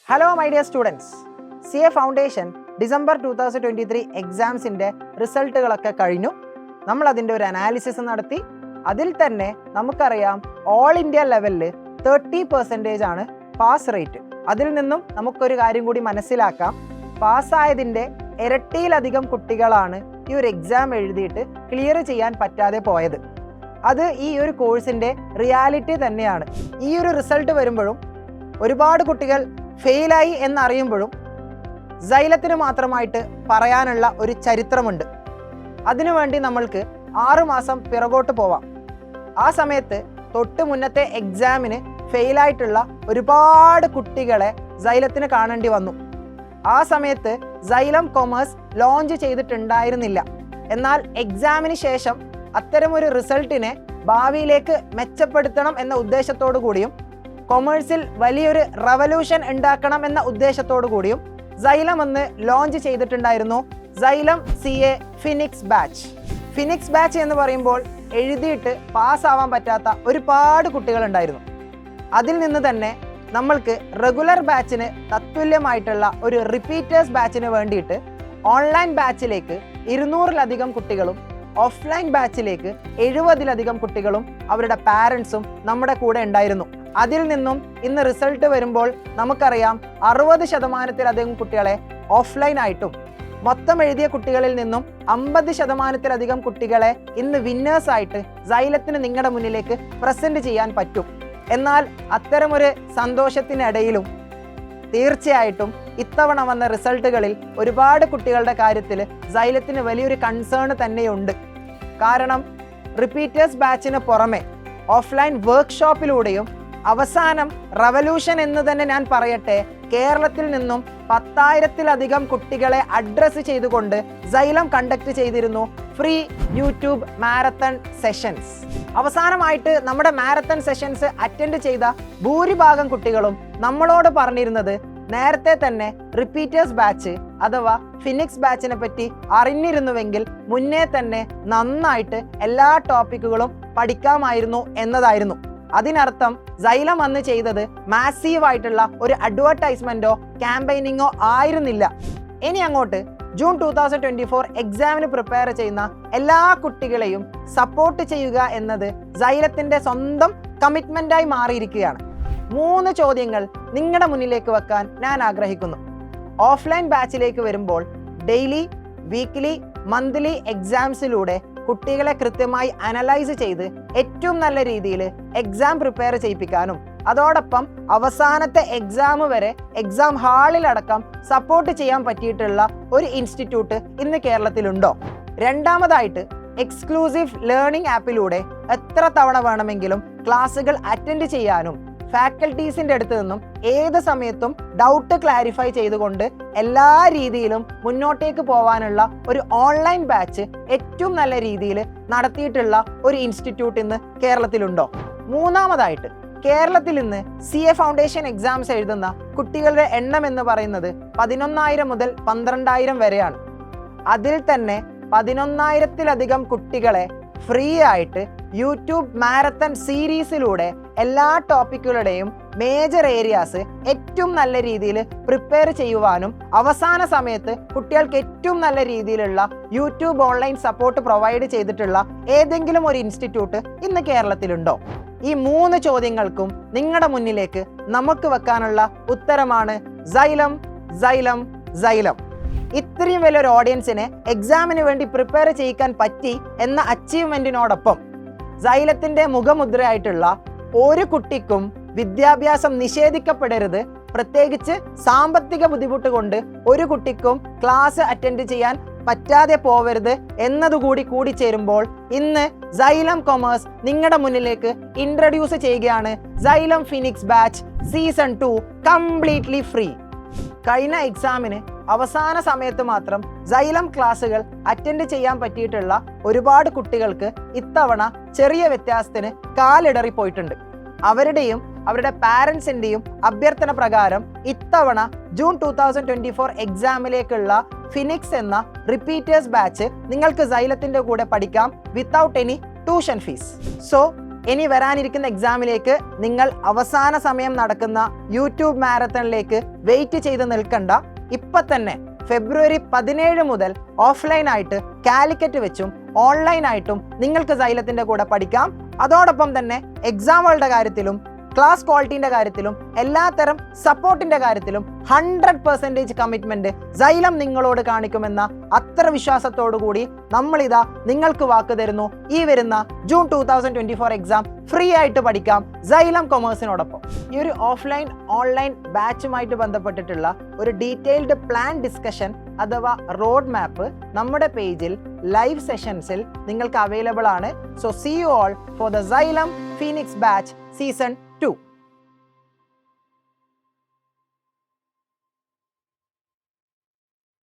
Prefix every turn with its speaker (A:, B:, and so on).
A: Hello my dear students, CA foundation December 2023 എക്സാംസിൻ്റെ റിസൾട്ടുകളൊക്കെ കഴിഞ്ഞു. നമ്മൾ അതിൻ്റെ ഒരു അനാലിസിസ് നടത്തി. അതിൽ തന്നെ നമുക്കറിയാം ഓൾ ഇന്ത്യ ലെവലിൽ 30% ആണ് പാസ് റേറ്റ്. അതിൽ നിന്നും നമുക്കൊരു കാര്യം കൂടി മനസ്സിലാക്കാം. പാസ്സായതിൻ്റെ ഇരട്ടിയിലധികം കുട്ടികളാണ് ഈ ഒരു എക്സാം എഴുതിയിട്ട് ക്ലിയർ ചെയ്യാൻ പറ്റാതെ പോയത്. അത് ഈ ഒരു കോഴ്സിൻ്റെ റിയാലിറ്റി തന്നെയാണ്. ഈ ഒരു റിസൾട്ട് വരുമ്പോഴും ഒരുപാട് കുട്ടികൾ ഫെയിലായി എന്നറിയുമ്പോഴും സൈലത്തിന് മാത്രമായിട്ട് പറയാനുള്ള ഒരു ചരിത്രമുണ്ട്. അതിനുവേണ്ടി നമ്മൾക്ക് 6 മാസം പിറകോട്ട് പോവാം. ആ സമയത്ത് തൊട്ട് മുന്നത്തെ എക്സാമിന് ഫെയിലായിട്ടുള്ള ഒരുപാട് കുട്ടികളെ സൈലത്തിന് കാണേണ്ടി വന്നു. ആ സമയത്ത് സൈലം കൊമേഴ്സ് ലോഞ്ച് ചെയ്തിട്ടുണ്ടായിരുന്നില്ല. എന്നാൽ എക്സാമിന് ശേഷം അത്തരമൊരു റിസൾട്ടിനെ ഭാവിയിലേക്ക് മെച്ചപ്പെടുത്തണം എന്ന ഉദ്ദേശത്തോടു കൂടിയും കൊമേഴ്സിൽ വലിയൊരു റവല്യൂഷൻ ഉണ്ടാക്കണം എന്ന ഉദ്ദേശത്തോടു കൂടിയും സൈലം ഒന്ന് ലോഞ്ച് ചെയ്തിട്ടുണ്ടായിരുന്നു. Xylem CA phoenix batch. Phoenix batch എന്ന് പറയുമ്പോൾ എഴുതിയിട്ട് പാസ്സാവാൻ പറ്റാത്ത ഒരുപാട് കുട്ടികളുണ്ടായിരുന്നു. അതിൽ നിന്ന് തന്നെ നമ്മൾക്ക് റെഗുലർ ബാച്ചിന് തത്തുല്യമായിട്ടുള്ള ഒരു റിപ്പീറ്റേഴ്സ് ബാച്ചിന് വേണ്ടിയിട്ട് ഓൺലൈൻ ബാച്ചിലേക്ക് 200-ലധികം കുട്ടികളും ഓഫ്ലൈൻ ബാച്ചിലേക്ക് 70-ലധികം കുട്ടികളും അവരുടെ പാരൻസും നമ്മുടെ കൂടെ ഉണ്ടായിരുന്നു. അതിൽ നിന്നും ഇന്ന് റിസൾട്ട് വരുമ്പോൾ നമുക്കറിയാം 60%-ലധികം കുട്ടികളെ ഓഫ്ലൈൻ ആയിട്ടും മൊത്തം എഴുതിയ കുട്ടികളിൽ നിന്നും 50%-ലധികം കുട്ടികളെ ഇന്ന് വിന്നേഴ്സായിട്ട് സൈലത്തിന് നിങ്ങളുടെ മുന്നിലേക്ക് പ്രസന്റ് ചെയ്യാൻ പറ്റും. എന്നാൽ അത്തരമൊരു സന്തോഷത്തിനിടയിലും തീർച്ചയായിട്ടും ഇത്തവണ വന്ന റിസൾട്ടുകളിൽ ഒരുപാട് കുട്ടികളുടെ കാര്യത്തിൽ സൈലത്തിന് വലിയൊരു കൺസേൺ തന്നെയുണ്ട്. കാരണം റിപ്പീറ്റേഴ്സ് ബാച്ചിന് പുറമെ ഓഫ്ലൈൻ വർക്ക്ഷോപ്പിലൂടെയും അവസാനം റവല്യൂഷൻ എന്ന് തന്നെ ഞാൻ പറയട്ടെ, കേരളത്തിൽ നിന്നും 10,000-ലധികം കുട്ടികളെ അഡ്രസ്സ് ചെയ്തുകൊണ്ട് സൈലം കണ്ടക്ട് ചെയ്തിരുന്നു ഫ്രീ യൂട്യൂബ് മാരത്തൺ സെഷൻസ്. അവസാനമായിട്ട് നമ്മുടെ മാരത്തൺ സെഷൻസ് അറ്റൻഡ് ചെയ്ത ഭൂരിഭാഗം കുട്ടികളും നമ്മളോട് പറഞ്ഞിരുന്നത് നേരത്തെ തന്നെ റിപ്പീറ്റേഴ്സ് ബാച്ച് അഥവാ ഫിനിക്സ് ബാച്ചിനെ പറ്റി അറിഞ്ഞിരുന്നുവെങ്കിൽ മുന്നേ തന്നെ നന്നായിട്ട് എല്ലാ ടോപ്പിക്കുകളും പഠിക്കാമായിരുന്നു എന്നതായിരുന്നു. അതിനർത്ഥം സൈലം അന്ന് ചെയ്തത് മാസീവായിട്ടുള്ള ഒരു അഡ്വർടൈസ്മെന്റോ ക്യാമ്പയിനിങ്ങോ ആയിരുന്നില്ല. ഇനി അങ്ങോട്ട് ജൂൺ 2024 എക്സാമിന് പ്രിപ്പയർ ചെയ്യുന്ന എല്ലാ കുട്ടികളെയും സപ്പോർട്ട് ചെയ്യുക എന്നത് സൈലത്തിന്റെ സ്വന്തം കമ്മിറ്റ്മെന്റായി മാറിയിരിക്കുകയാണ്. 3 ചോദ്യങ്ങൾ നിങ്ങളുടെ മുന്നിലേക്ക് വെക്കാൻ ഞാൻ ആഗ്രഹിക്കുന്നു. ഓഫ്ലൈൻ ബാച്ചിലേക്ക് വരുമ്പോൾ ഡെയിലി, വീക്ക്ലി, മന്ത്ലി എക്സാംസിലൂടെ കുട്ടികളെ കൃത്യമായി അനലൈസ് ചെയ്ത് ഏറ്റവും നല്ല രീതിയിൽ എക്സാം പ്രിപ്പയർ ചെയ്യിപ്പിക്കാനും അതോടൊപ്പം അവസാനത്തെ എക്സാം വരെ എക്സാം ഹാളിലടക്കം സപ്പോർട്ട് ചെയ്യാൻ പറ്റിയിട്ടുള്ള ഒരു ഇൻസ്റ്റിറ്റ്യൂട്ട് ഇന്ന് കേരളത്തിലുണ്ടോ? രണ്ടാമതായിട്ട് എക്സ്ക്ലൂസീവ് ലേണിംഗ് ആപ്പിലൂടെ എത്ര തവണ വേണമെങ്കിലും ക്ലാസ്സുകൾ അറ്റൻഡ് ചെയ്യാനും ഫാക്കൽറ്റീസിൻ്റെ അടുത്ത് നിന്നും ഏത് സമയത്തും ഡൗട്ട് ക്ലാരിഫൈ ചെയ്തുകൊണ്ട് എല്ലാ രീതിയിലും മുന്നോട്ടേക്ക് പോകാനുള്ള ഒരു ഓൺലൈൻ ബാച്ച് ഏറ്റവും നല്ല രീതിയിൽ നടത്തിയിട്ടുള്ള ഒരു ഇൻസ്റ്റിറ്റ്യൂട്ട് ഇന്ന് കേരളത്തിലുണ്ടോ? മൂന്നാമതായിട്ട് കേരളത്തിൽ ഇന്ന് CA ഫൗണ്ടേഷൻ എക്സാംസ് എഴുതുന്ന കുട്ടികളുടെ എണ്ണം എന്ന് പറയുന്നത് 11,000 മുതൽ 12,000 വരെയാണ്. അതിൽ തന്നെ 11,000-ലധികം കുട്ടികളെ ഫ്രീ ആയിട്ട് യൂട്യൂബ് മാരത്തൺ സീരീസിലൂടെ എല്ലാ ടോപ്പിക്കുകളുടെയും മേജർ ഏരിയാസ് ഏറ്റവും നല്ല രീതിയിൽ പ്രിപ്പയർ ചെയ്യുവാനും അവസാന സമയത്ത് കുട്ടികൾക്ക് ഏറ്റവും നല്ല രീതിയിലുള്ള യൂട്യൂബ് ഓൺലൈൻ സപ്പോർട്ട് പ്രൊവൈഡ് ചെയ്തിട്ടുള്ള ഏതെങ്കിലും ഒരു ഇൻസ്റ്റിറ്റ്യൂട്ട് ഇന്ന് കേരളത്തിലുണ്ടോ? ഈ 3 ചോദ്യങ്ങൾക്കും നിങ്ങളുടെ മുന്നിലേക്ക് നമുക്ക് വെക്കാനുള്ള ഉത്തരമാണ് സൈലം, സൈലം, സൈലം. ഇത്രയും വലിയൊരു ഓഡിയൻസിനെ എക്സാമിന് വേണ്ടി പ്രിപ്പയർ ചെയ്യിക്കാൻ പറ്റി എന്ന അച്ചീവ്മെന്റിനോടൊപ്പം സൈലത്തിന്റെ മുഖമുദ്രയായിട്ടുള്ള ഒരു കുട്ടിക്കും വിദ്യാഭ്യാസം നിഷേധിക്കപ്പെടരുത്, പ്രത്യേകിച്ച് സാമ്പത്തിക ബുദ്ധിമുട്ട് കൊണ്ട് ഒരു കുട്ടിക്കും ക്ലാസ് അറ്റൻഡ് ചെയ്യാൻ പറ്റാതെ പോവരുത് എന്നതുകൂടി കൂടിച്ചേരുമ്പോൾ ഇന്ന് സൈലം കൊമേഴ്സ് നിങ്ങളുടെ മുന്നിലേക്ക് ഇൻട്രൊഡ്യൂസ് ചെയ്യുകയാണ് xylem phoenix batch season 2 completely free. കഴിഞ്ഞ എക്സാമിന് അവസാന സമയത്ത് മാത്രം സൈലം ക്ലാസ്സുകൾ അറ്റൻഡ് ചെയ്യാൻ പറ്റിയിട്ടുള്ള ഒരുപാട് കുട്ടികൾക്ക് ഇത്തവണ ചെറിയ വ്യത്യാസത്തിന് കാലിടറിപ്പോയിട്ടുണ്ട്. അവരുടെയും അവരുടെ പാരൻസിൻ്റെയും അഭ്യർത്ഥന പ്രകാരം ഇത്തവണ ജൂൺ 2024 എക്സാമിലേക്കുള്ള ഫിനിക്സ് എന്ന റിപ്പീറ്റേഴ്സ് ബാച്ച് നിങ്ങൾക്ക് സൈലത്തിൻ്റെ കൂടെ പഠിക്കാം without any tuition fees. So ഇനി വരാനിരിക്കുന്ന എക്സാമിലേക്ക് നിങ്ങൾ അവസാന സമയം നടക്കുന്ന യൂട്യൂബ് മാരത്തണിലേക്ക് വെയിറ്റ് ചെയ്ത് നിൽക്കണ്ട. ഇപ്പം തന്നെ ഫെബ്രുവരി 17 മുതൽ ഓഫ്ലൈനായിട്ട് കാലിക്കറ്റ് വെച്ചും ഓൺലൈനായിട്ടും നിങ്ങൾക്ക് സൈലത്തിൻ്റെ കൂടെ പഠിക്കാം. അതോടൊപ്പം തന്നെ എക്സാമുകളുടെ കാര്യത്തിലും ക്ലാസ് ക്വാളിറ്റീൻ്റെ കാര്യത്തിലും എല്ലാത്തരം സപ്പോർട്ടിൻ്റെ കാര്യത്തിലും 100% കമ്മിറ്റ്മെൻറ്റ് സൈലം നിങ്ങളോട് കാണിക്കുമെന്ന അത്ര വിശ്വാസത്തോടു കൂടി നമ്മളിതാ നിങ്ങൾക്ക് വാക്ക് തരുന്നു. ഈ വരുന്ന ജൂൺ 2024 എക്സാം ഫ്രീ ആയിട്ട് പഠിക്കാം സൈലം കൊമേഴ്സിനോടൊപ്പം. ഈ ഒരു ഓഫ്ലൈൻ ഓൺലൈൻ ബാച്ചുമായിട്ട് ബന്ധപ്പെട്ടിട്ടുള്ള ഒരു ഡീറ്റെയിൽഡ് പ്ലാൻ ഡിസ്കഷൻ അഥവാ റോഡ് മാപ്പ് നമ്മുടെ പേജിൽ ലൈവ് സെഷൻസിൽ നിങ്ങൾക്ക് അവൈലബിൾ ആണ്. So see you all for the Xylem Phoenix batch season 2.